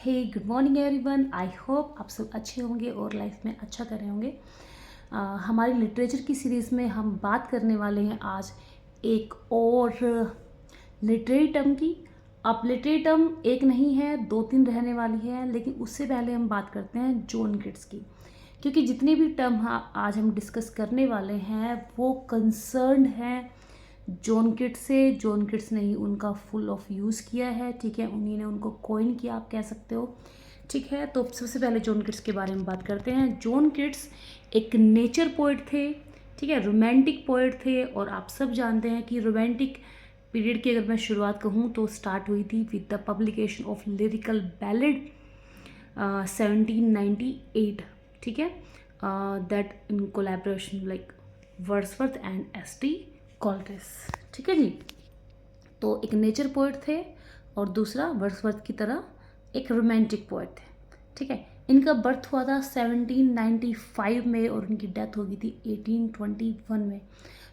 Hey good morning everyone. I hope आप सब अच्छे होंगे और लाइफ में अच्छा कर रहे होंगे। हमारी लिटरेचर की सीरीज़ में हम बात करने वाले हैं आज एक और लिटरेरी टर्म की। अब लिटरेरी टर्म एक नहीं है, दो तीन रहने वाली है, लेकिन उससे पहले हम बात करते हैं जॉन किट्स की, क्योंकि जितने भी टर्म आज हम डिस्कस करने वाले हैं वो कंसर्न हैं जॉन किट्स से। जॉन किट्स ने ही उनका फुल ऑफ यूज़ किया है, ठीक है, उन्हीं ने उनको कॉइन किया, आप कह सकते हो, ठीक है। तो सबसे पहले जॉन किट्स के बारे में बात करते हैं। जॉन किट्स एक नेचर पोएट थे, ठीक है, रोमांटिक पोएट थे, और आप सब जानते हैं कि रोमांटिक पीरियड की अगर मैं शुरुआत कहूँ तो स्टार्ट हुई थी with the publication of lyrical ballad 1798, ठीक है, that in collaboration like Wordsworth and S T. Coleridge, ठीक है जी। तो एक नेचर पोएट थे और दूसरा वर्ड्सवर्थ की तरह एक रोमांटिक पोएट थे, ठीक है। इनका बर्थ हुआ था 1795 में और उनकी डेथ हो गई थी 1821 में।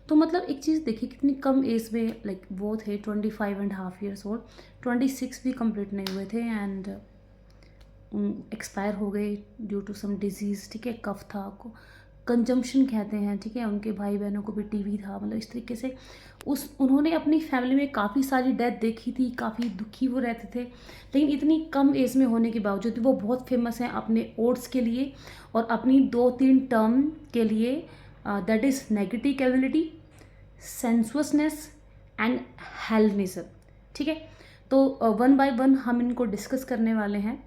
तो मतलब एक चीज़ देखिए कितनी कम एज में, लाइक वो थे 25.5 ईयर्स ओल्ड, 26 भी कंप्लीट नहीं हुए थे एंड एक्सपायर हो गए ड्यू टू सम डिजीज़, ठीक है। कफ था, को कंजम्पशन कहते हैं, ठीक है। उनके भाई बहनों को भी टीबी था, मतलब इस तरीके से उन्होंने अपनी फैमिली में काफ़ी सारी डेथ देखी थी, काफ़ी दुखी वो रहते थे, लेकिन इतनी कम एज में होने के बावजूद वो बहुत फेमस हैं अपने ओड्स के लिए और अपनी 2-3 टर्म के लिए, that is negative capability, sensuousness and Hellenism, ठीक है। तो वन बाय वन हम इनको डिस्कस करने वाले हैं।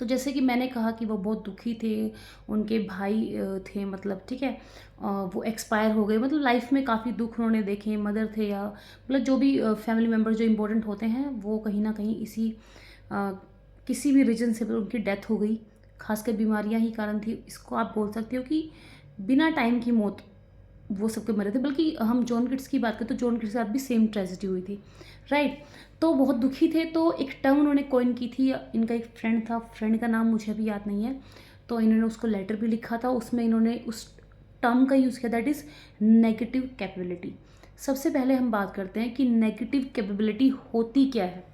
तो जैसे कि मैंने कहा कि वो बहुत दुखी थे, उनके भाई थे, मतलब ठीक है, वो एक्सपायर हो गए, मतलब लाइफ में काफ़ी दुख उन्होंने देखे, मदर थे या मतलब जो भी फैमिली मेम्बर जो इम्पोर्टेंट होते हैं वो कहीं ना कहीं इसी किसी भी रीजन से उनकी डेथ हो गई, खासकर बीमारियां ही कारण थी। इसको आप बोल सकते हो कि बिना टाइम की मौत वो सबके मरे थे। बल्कि हम जॉन किट्स की बात करें तो जॉन किट्स के साथ भी सेम ट्रेजेडी हुई थी, राइट। तो बहुत दुखी थे, तो एक टर्म उन्होंने कॉइन की थी। इनका एक फ्रेंड था, फ्रेंड का नाम मुझे अभी याद नहीं है, तो इन्होंने उसको लेटर भी लिखा था, उसमें इन्होंने उस टर्म का यूज़ किया, दैट इज़ नेगेटिव कैपेबिलिटी। सबसे पहले हम बात करते हैं कि नेगेटिव कैपेबिलिटी होती क्या है।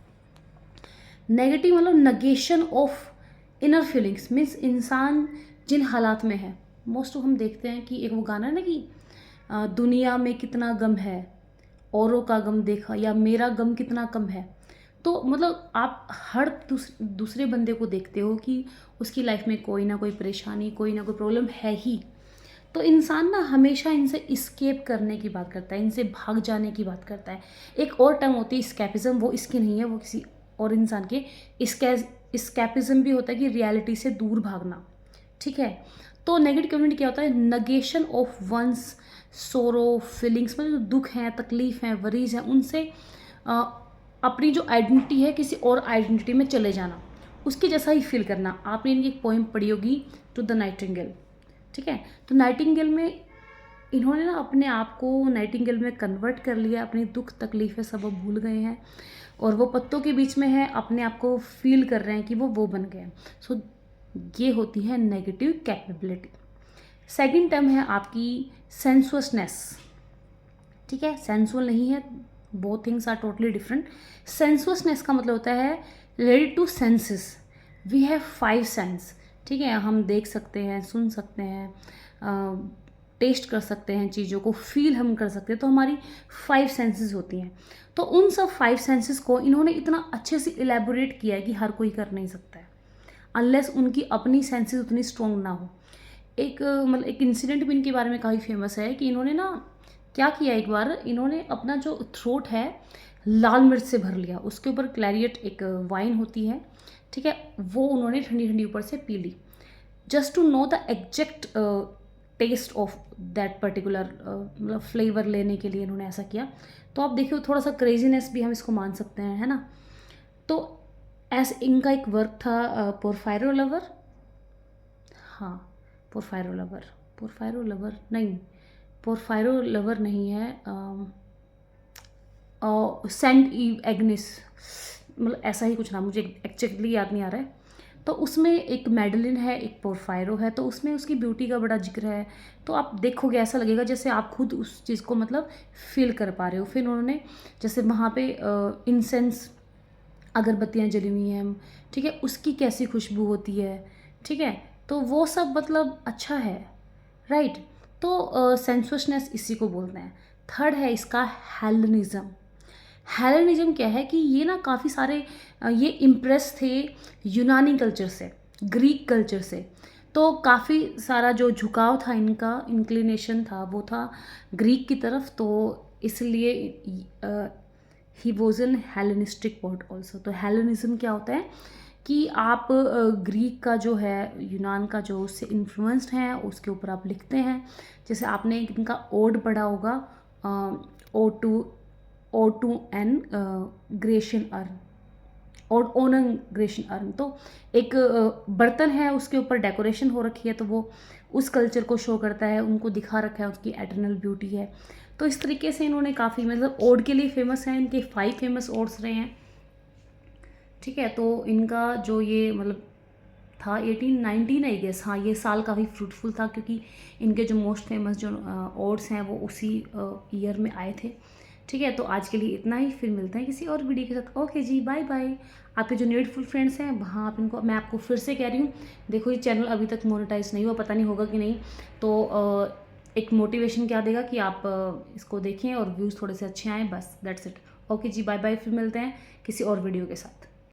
नेगेटिव मतलब negation of inner feelings, means इंसान जिन हालात में है, मोस्ट ऑफ हम देखते हैं कि एक वो गाना है ना कि दुनिया में कितना गम है, औरों का गम देखा, या मेरा गम कितना कम है। तो मतलब आप हर दूसरे बंदे को देखते हो कि उसकी लाइफ में कोई ना कोई परेशानी, कोई ना कोई प्रॉब्लम है ही। तो इंसान ना हमेशा इनसे इस्केप करने की बात करता है, इनसे भाग जाने की बात करता है। एक और टर्म होती है स्कैपिज्म, वो इसकी नहीं है, वो किसी और इंसान के स्कैपिज्म भी होता है कि रियलिटी से दूर भागना, ठीक है। तो नेगेटिव कम्युनिटी क्या होता है, नगेशन ऑफ वंस सोरो फीलिंग्स, मतलब जो दुख हैं, तकलीफ हैं, वरीज हैं, उनसे अ, अपनी जो आइडेंटिटी है किसी और आइडेंटिटी में चले जाना, उसके जैसा ही फील करना। आपने इनकी एक पोइम पढ़ी होगी टू द नाइटिंगेल, ठीक है। तो नाइटिंगेल में इन्होंने ना अपने आप को नाइटिंगेल में कन्वर्ट कर लिया, अपनी दुख तकलीफ़ें सब वो भूल गए हैं और वो पत्तों के बीच में है, अपने आप को फील कर रहे हैं कि वो बन गए हैं। सो ये होती है नेगेटिव कैपेबिलिटी। सेकंड टर्म है आपकी सेंसुअसनेस, ठीक है। सेंसुअल नहीं है, both things are totally different. Sensuousness का मतलब होता है related to senses. We have 5 sense, ठीक है। हम देख सकते हैं, सुन सकते हैं, टेस्ट कर सकते हैं, चीज़ों को फील हम कर सकते हैं, तो हमारी 5 सेंसेस होती हैं। तो उन सब 5 सेंसेस को इन्होंने इतना अच्छे से इलेबोरेट किया है कि हर कोई कर नहीं सकता है अनलेस उनकी अपनी सेंसेस उतनी स्ट्रॉन्ग ना हो। एक मतलब एक इंसिडेंट भी इनके बारे में काफ़ी फेमस है कि इन्होंने ना क्या किया, एक बार इन्होंने अपना जो थ्रोट है लाल मिर्च से भर लिया, उसके ऊपर क्लैरियट एक वाइन होती है, ठीक है, वो उन्होंने ठंडी ठंडी ऊपर से पी ली, just to know the exact taste of that particular, मतलब फ्लेवर लेने के लिए इन्होंने ऐसा किया। तो आप देखिए थोड़ा सा क्रेजीनेस भी हम इसको मान सकते हैं, है ना। तो ऐसे इनका एक वर्क था पोरफायरो लवर, हाँ पोरफायरो लवर, पोरफायरो लवर नहीं, पोरफायरो लवर नहीं है, सेंट ईव एग्निस, मतलब ऐसा ही कुछ नाम, मुझे एक्चुअली याद नहीं आ रहा है। तो उसमें एक मेडलिन है, एक पोरफायरो है, तो उसमें उसकी ब्यूटी का बड़ा जिक्र है। तो आप देखोगे ऐसा लगेगा जैसे आप खुद उस चीज़ को मतलब फील कर पा रहे हो। फिर उन्होंने जैसे वहाँ पे इंसेंस अगरबत्तियाँ जली हुई हैं, ठीक है, उसकी कैसी खुशबू होती है, ठीक है, तो वो सब मतलब अच्छा है, राइट। तो सेंसुअसनेस इसी को बोलते हैं। थर्ड है इसका हेलेनिज्म। हेलेनिज्म क्या है कि ये ना काफ़ी सारे ये इम्प्रेस थे यूनानी कल्चर से, ग्रीक कल्चर से। तो काफ़ी सारा जो झुकाव था इनका, इंक्लिनेशन था, वो था ग्रीक की तरफ। तो इसलिए he was an Hellenistic poet also. तो हेलेनिज्म क्या होता है कि आप ग्रीक का जो है, यूनान का जो, उससे इन्फ्लुएंस्ड हैं, उसके ऊपर आप लिखते हैं। जैसे आपने एक इनका ओड पढ़ा होगा, O2N ग्रेशियन अर्न, और ओनन ग्रेशन अर्न। तो एक बर्तन है, उसके ऊपर डेकोरेशन हो रखी है, तो वो उस कल्चर को शो करता है, उनको दिखा रखा है, उसकी एटर्नल ब्यूटी है। तो इस तरीके से इन्होंने काफ़ी, मतलब ओड के लिए फेमस हैं, इनके 5 फेमस ओड्स रहे हैं, ठीक है। तो इनका जो ये मतलब था 1819 आई गेस, हाँ ये साल काफ़ी फ्रूटफुल था, क्योंकि इनके जो मोस्ट फेमस जो ओड्स हैं वो उसी ईयर में आए थे, ठीक है। तो आज के लिए इतना ही, फिर मिलते हैं किसी और वीडियो के साथ। ओके जी, बाय बाय। आपके जो नीडफुल फ्रेंड्स हैं वहाँ आप इनको, मैं आपको फिर से कह रही हूँ, देखो ये चैनल अभी तक मोनेटाइज नहीं हुआ, पता नहीं होगा कि नहीं, तो एक मोटिवेशन क्या देगा कि आप इसको देखें और व्यूज़ थोड़े से अच्छे आएँ, बस दैट्स इट। ओके जी, बाय बाय, फिर मिलते हैं किसी और वीडियो के साथ।